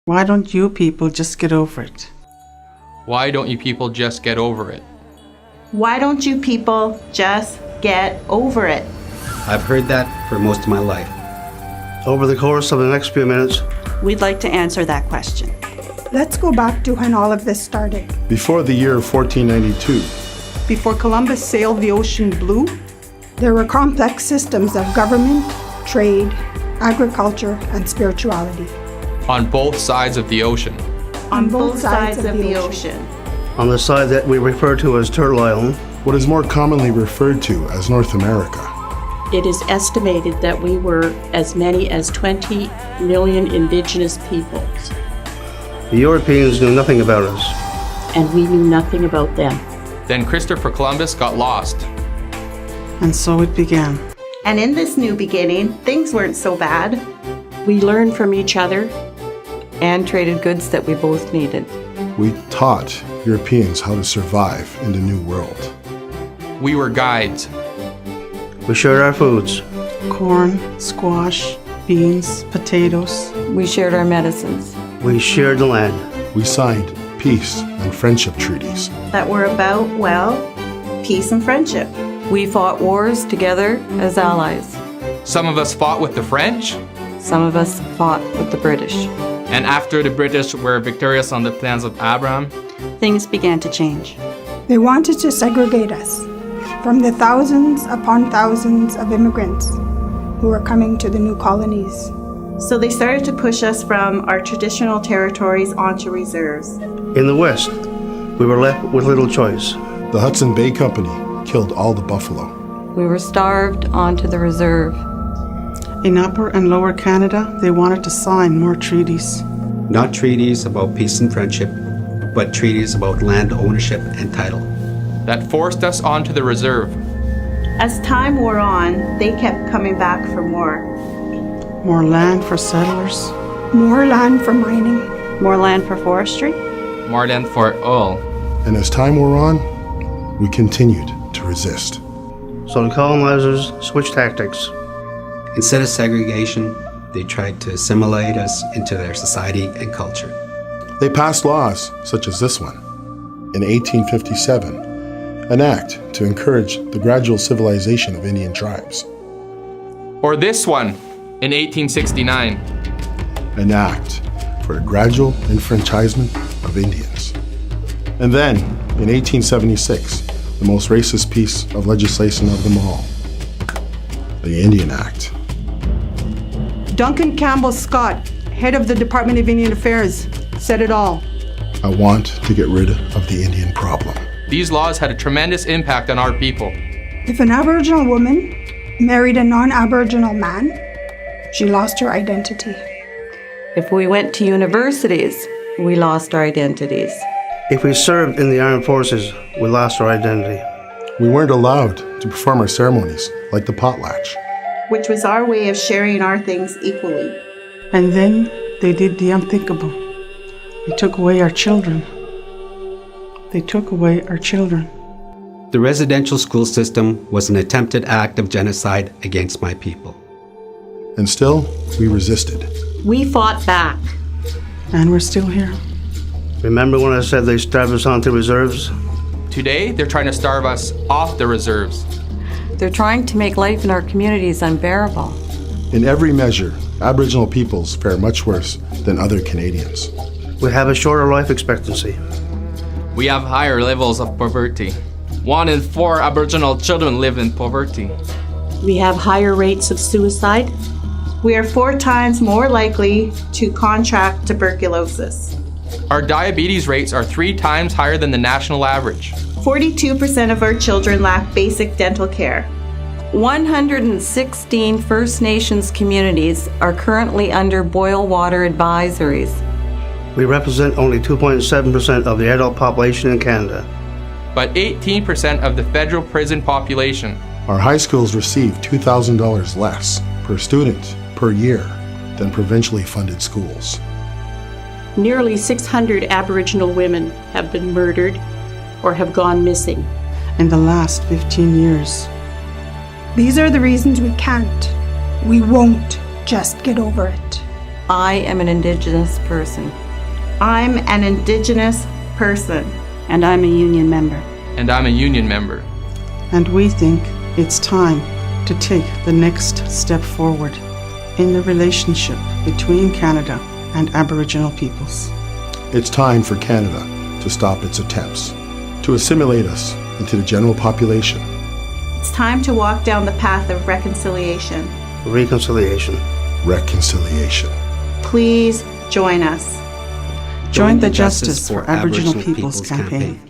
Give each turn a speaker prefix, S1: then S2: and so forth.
S1: Why don't you people just get over it?
S2: Why don't you people just get over it?
S3: Why don't you people just get over it?
S4: I've heard that for most of my life.
S5: Over the course of the next few minutes,
S6: we'd like to answer that question.
S7: Let's go back to when all of this started.
S8: Before the year 1492.
S7: Before Columbus sailed the ocean blue, there were complex systems of government, trade, agriculture, and spirituality.
S2: On both sides of the ocean.
S3: On both sides of the ocean.
S5: On the side that we refer to as Turtle Island,
S8: what is more commonly referred to as North America.
S6: It is estimated that we were as many as 20 million indigenous peoples.
S5: The Europeans knew nothing about us.
S6: And we knew nothing about them.
S2: Then Christopher Columbus got lost.
S1: And so it began.
S3: And in this new beginning, things weren't so bad.
S6: We learned from each other
S9: and traded goods that we both needed.
S8: We taught Europeans how to survive in the New World.
S2: We were guides.
S5: We shared our foods.
S1: Corn, squash, beans, potatoes.
S9: We shared our medicines.
S5: We shared the land.
S8: We signed peace and friendship treaties.
S3: That were about, well, peace and friendship.
S9: We fought wars together as allies.
S2: Some of us fought with the French.
S9: Some of us fought with the British.
S2: And after the British were victorious on the plans of Abraham,
S6: things began to change.
S7: They wanted to segregate us from the thousands upon thousands of immigrants who were coming to the new colonies.
S3: So they started to push us from our traditional territories onto reserves.
S5: In the West, we were left with little choice.
S8: The Hudson Bay Company killed all the buffalo.
S9: We were starved onto the reserve.
S1: In Upper and Lower Canada, they wanted to sign more treaties.
S4: Not treaties about peace and friendship, but treaties about land ownership and title.
S2: That forced us onto the reserve.
S3: As time wore on, they kept coming back for more.
S1: More land for settlers.
S7: More land for mining.
S6: More land for forestry.
S2: More land for oil.
S8: And as time wore on, we continued to resist.
S5: So the colonizers switched tactics.
S4: Instead of segregation, they tried to assimilate us into their society and culture.
S8: They passed laws such as this one. In 1857, an act to encourage the gradual civilization of Indian tribes.
S2: Or this one in 1869.
S8: An act for a gradual enfranchisement of Indians. And then, in 1876, the most racist piece of legislation of them all, the Indian Act.
S7: Duncan Campbell Scott, head of the Department of Indian Affairs, said it all.
S8: I want to get rid of the Indian problem.
S2: These laws had a tremendous impact on our people.
S7: If an Aboriginal woman married a non-Aboriginal man, she lost her identity.
S9: If we went to universities, we lost our identities.
S5: If we served in the armed forces, we lost our identity.
S8: We weren't allowed to perform our ceremonies like the potlatch,
S3: which was our way of sharing our things equally.
S1: And then they did the unthinkable. They took away our children. They took away our children.
S4: The residential school system was an attempted act of genocide against my people.
S8: And still, we resisted.
S6: We fought back.
S1: And we're still here.
S5: Remember when I said they starved us onto reserves?
S2: Today, they're trying to starve us off the reserves.
S9: They're trying to make life in our communities unbearable.
S8: In every measure, Aboriginal peoples fare much worse than other Canadians.
S5: We have a shorter life expectancy.
S2: We have higher levels of poverty. 1 in 4 Aboriginal children live in poverty.
S6: We have higher rates of suicide.
S3: We are 4 times more likely to contract tuberculosis.
S2: Our diabetes rates are 3 times higher than the national average.
S3: 42% of our children lack basic dental care.
S9: 116 First Nations communities are currently under boil water advisories.
S5: We represent only 2.7% of the adult population in Canada.
S2: But 18% of the federal prison population.
S8: Our high schools receive $2,000 less per student per year than provincially funded schools.
S6: Nearly 600 Aboriginal women have been murdered or have gone missing
S1: in the last 15 years.
S7: These are the reasons we can't, we won't just get over it.
S9: I am an Indigenous person.
S3: I'm an Indigenous person.
S10: And I'm a union member.
S2: And I'm a union member.
S1: And we think it's time to take the next step forward in the relationship between Canada and Aboriginal peoples.
S8: It's time for Canada to stop its attempts to assimilate us into the general population.
S3: It's time to walk down the path of reconciliation.
S5: Reconciliation.
S8: Reconciliation.
S3: Please join us.
S1: Join the Justice for Aboriginal Peoples campaign.